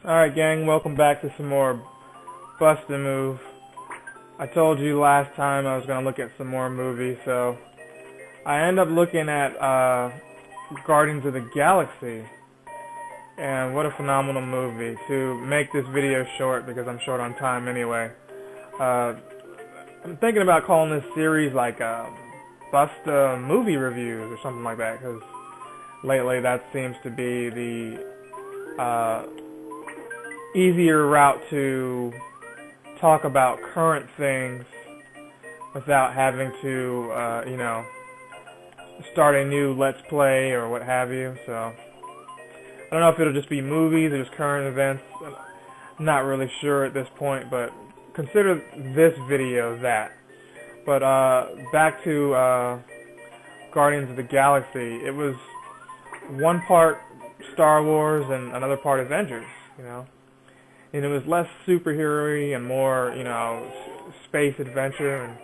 Alright gang, welcome back to some more Bust a Move. I told you last time I was going to look at some more movies, so I end up looking at Guardians of the Galaxy, and what a phenomenal movie. To make this video short, because I'm short on time anyway, I'm thinking about calling this series like Bust a Movie Reviews or something like that, because lately that seems to be the easier route to talk about current things without having to, start a new Let's Play or what have you. So I don't know if it'll just be movies or just current events. I'm not really sure at this point, but consider this video that. But back to Guardians of the Galaxy. It was one part Star Wars and another part Avengers, and it was less superhero-y and more, space adventure, and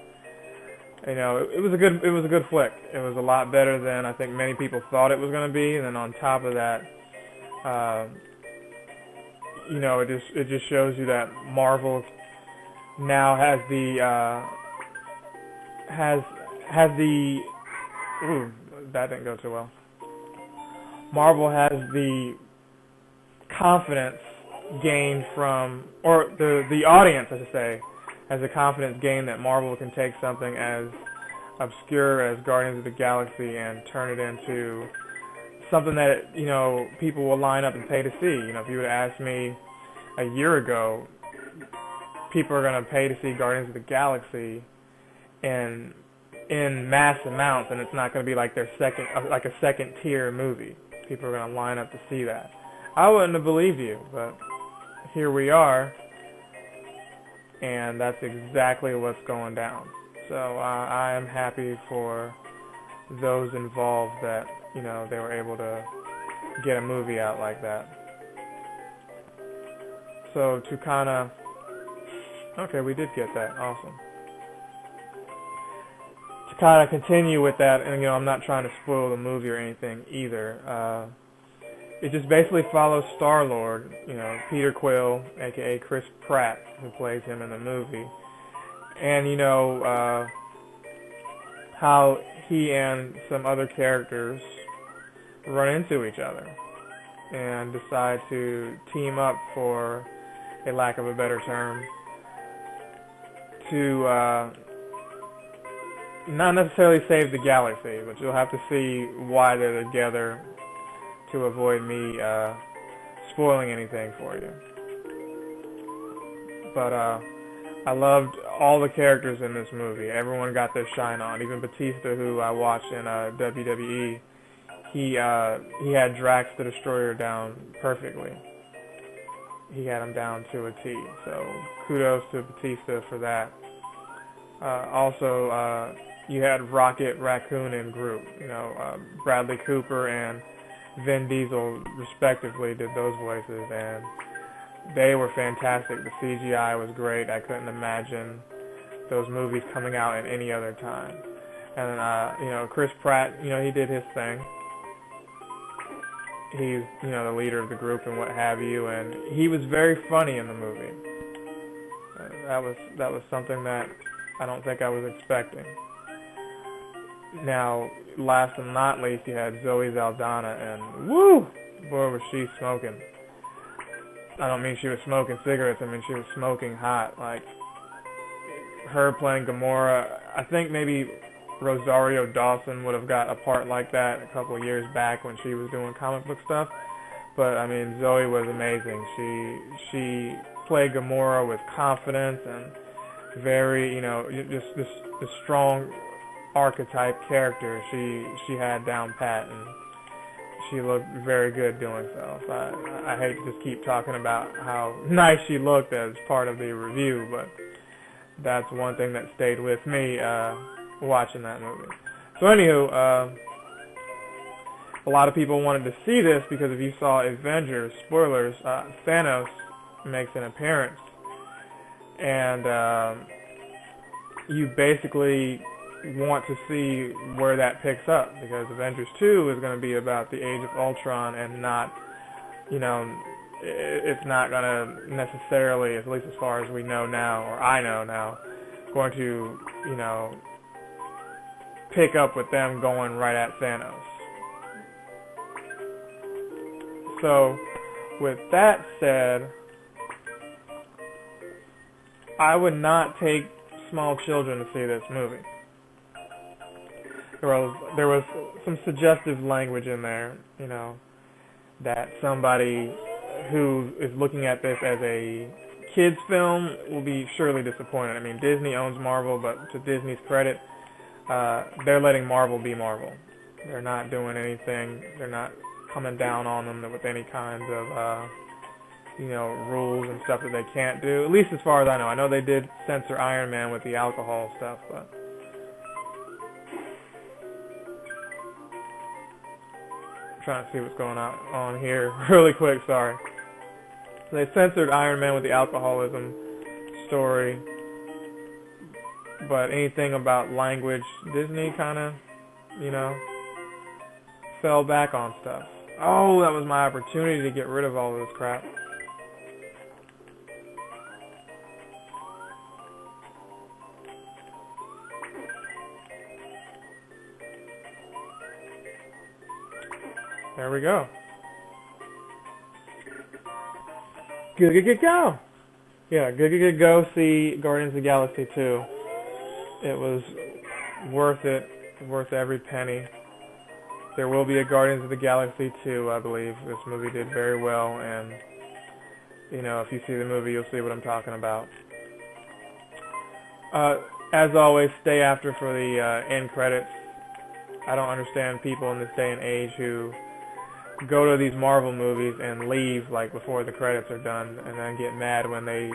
it was a good flick. It was a lot better than I think many people thought it was going to be. And then on top of that, it just shows you that Marvel now has the ooh, that didn't go too well. Marvel has the confidence gained from, or the audience, I should say, has a confidence gained that Marvel can take something as obscure as Guardians of the Galaxy and turn it into something that, people will line up and pay to see. If you would have asked me a year ago, people are going to pay to see Guardians of the Galaxy in mass amounts, and it's not going to be like a second tier movie. People are going to line up to see that. I wouldn't have believed you, but here we are, and that's exactly what's going down. So I am happy for those involved that, they were able to get a movie out like that. So to kind of, okay, we did get that, awesome. To kind of continue with that, and I'm not trying to spoil the movie or anything either. It just basically follows Star-Lord, Peter Quill, aka Chris Pratt, who plays him in the movie, and how he and some other characters run into each other and decide to team up, for a lack of a better term, to not necessarily save the galaxy, but you'll have to see why they're together to avoid me spoiling anything for you. But I loved all the characters in this movie. Everyone got their shine on. Even Batista, who I watched in WWE, he had Drax the Destroyer down perfectly. He had him down to a T. So kudos to Batista for that. Also, you had Rocket, Raccoon, and Groot. Bradley Cooper and Vin Diesel respectively did those voices, and they were fantastic. The CGI was great. I couldn't imagine those movies coming out at any other time. And then, Chris Pratt, he did his thing. He's, the leader of the group and what have you, and he was very funny in the movie. That was something that I don't think I was expecting. Now, last and not least, you had Zoe Saldana, and woo, boy, was she smoking. I don't mean she was smoking cigarettes, I mean she was smoking hot. Like, her playing Gamora, I think maybe Rosario Dawson would have got a part like that a couple of years back when she was doing comic book stuff. But, I mean, Zoe was amazing. She played Gamora with confidence and very, just this strong archetype character she had down pat, and she looked very good doing so. I hate to just keep talking about how nice she looked as part of the review, but that's one thing that stayed with me watching that movie. So anywho, a lot of people wanted to see this because if you saw Avengers, spoilers, Thanos makes an appearance, and you basically want to see where that picks up, because Avengers 2 is going to be about the Age of Ultron and not, it's not going to necessarily, at least as far as we know now, or I know now, going to, pick up with them going right at Thanos. So, with that said, I would not take small children to see this movie. There was some suggestive language in there, that somebody who is looking at this as a kids film will be surely disappointed. I mean, Disney owns Marvel, but to Disney's credit, they're letting Marvel be Marvel. They're not doing anything. They're not coming down on them with any kinds of, rules and stuff that they can't do. At least as far as I know. I know they did censor Iron Man with the alcohol stuff, but I'm trying to see what's going on here really quick. Sorry. So they censored Iron Man with the alcoholism story. But anything about language, Disney kind of, fell back on stuff. Oh, that was my opportunity to get rid of all of this crap. There we go. Go! Yeah, go see Guardians of the Galaxy 2. It was worth it, worth every penny. There will be a Guardians of the Galaxy 2, I believe. This movie did very well, and, if you see the movie, you'll see what I'm talking about. As always, stay after for the end credits. I don't understand people in this day and age who go to these Marvel movies and leave, before the credits are done, and then get mad when they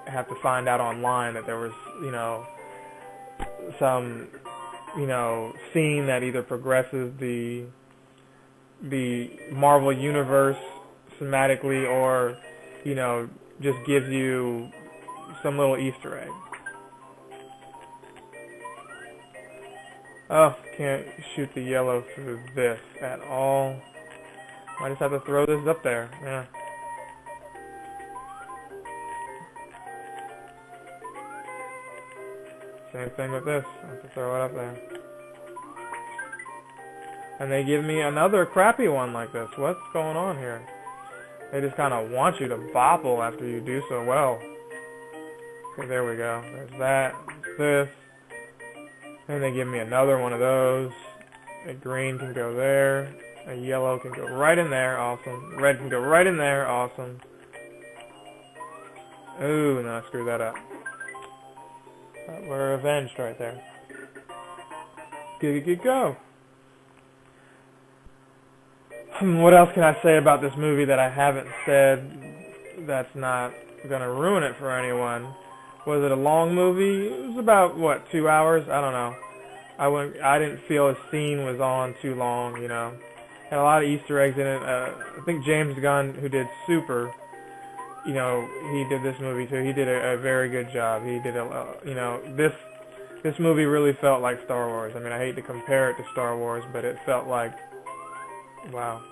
have to find out online that there was, some, scene that either progresses the Marvel universe thematically or, just gives you some little Easter egg. Oh, can't shoot the yellow through this at all. I just have to throw this up there. Yeah. Same thing with this. I have to throw it up there. And they give me another crappy one like this. What's going on here? They just kind of want you to bopple after you do so well. Okay, there we go. There's that. There's this. And they give me another one of those. A green can go there. A yellow can go right in there. Awesome. Red can go right in there. Awesome. Ooh, no, I screwed that up. We're avenged right there. Go. What else can I say about this movie that I haven't said that's not going to ruin it for anyone? Was it a long movie? It was about, 2 hours? I don't know. I didn't feel a scene was on too long, Had a lot of Easter eggs in it. I think James Gunn, who did Super, he did this movie too. He did a very good job. He did this movie really felt like Star Wars. I mean, I hate to compare it to Star Wars, but it felt like, wow,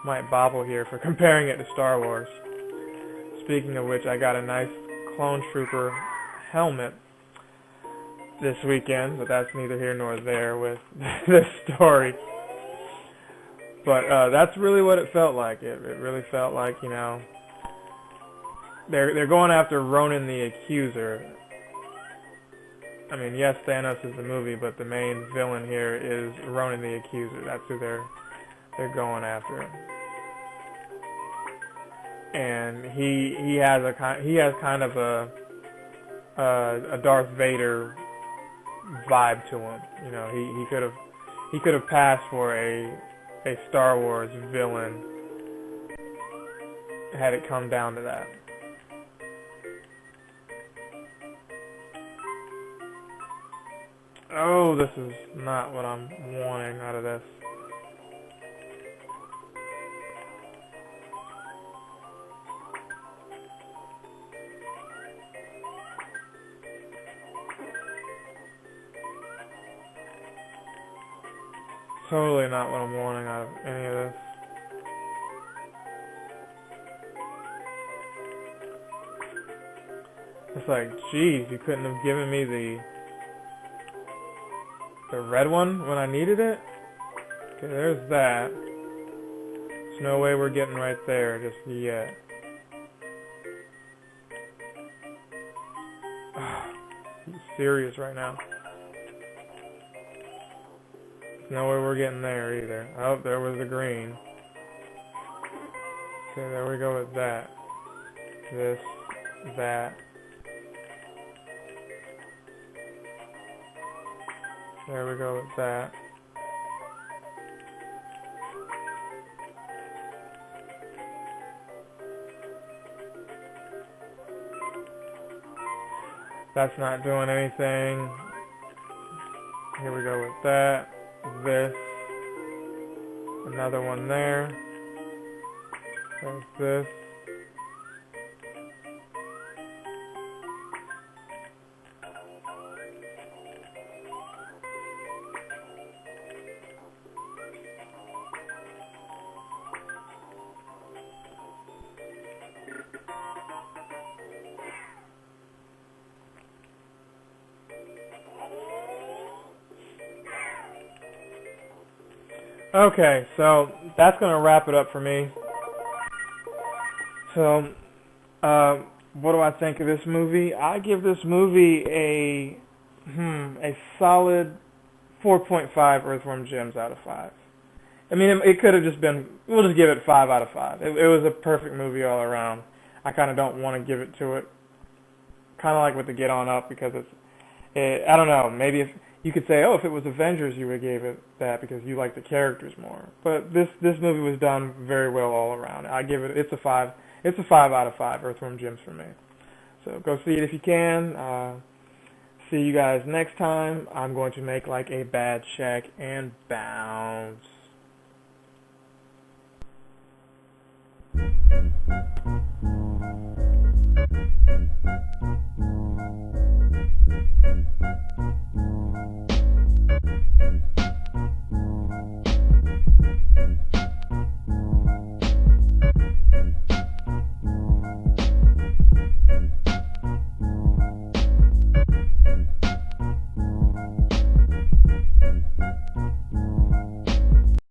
might bobble here for comparing it to Star Wars. Speaking of which, I got a nice Clone Trooper helmet this weekend, but that's neither here nor there with this story. But that's really what it felt like. It really felt like, they're going after Ronan the Accuser. I mean, yes, Thanos is the movie, but the main villain here is Ronan the Accuser. That's who they're going after. And he has kind of a Darth Vader vibe to him. He could have passed for a Star Wars villain had it come down to that. Oh, this is not what I'm wanting out of this. Totally not what I'm wanting out of any of this. It's like, geez, you couldn't have given me the red one when I needed it? Okay, there's that. There's no way we're getting right there just yet. I'm serious right now. There's no way we're getting there either. Oh, there was the green. Okay, there we go with that. This, that. There we go with that. That's not doing anything. Here we go with that. This. Another one there. There's this. Okay, so that's going to wrap it up for me. So, what do I think of this movie? I give this movie a solid 4.5 Earthworm Jims out of 5. I mean, it could have just been, we'll just give it 5 out of 5. It was a perfect movie all around. I kind of don't want to give it to it. Kind of like with the Get On Up, because I don't know, maybe if you could say, oh, if it was Avengers, you would have gave it that because you like the characters more. But this movie was done very well all around. I give it, it's a 5 out of 5 Earthworm Jims for me. So go see it if you can. See you guys next time. I'm going to make like a bad check and bounce.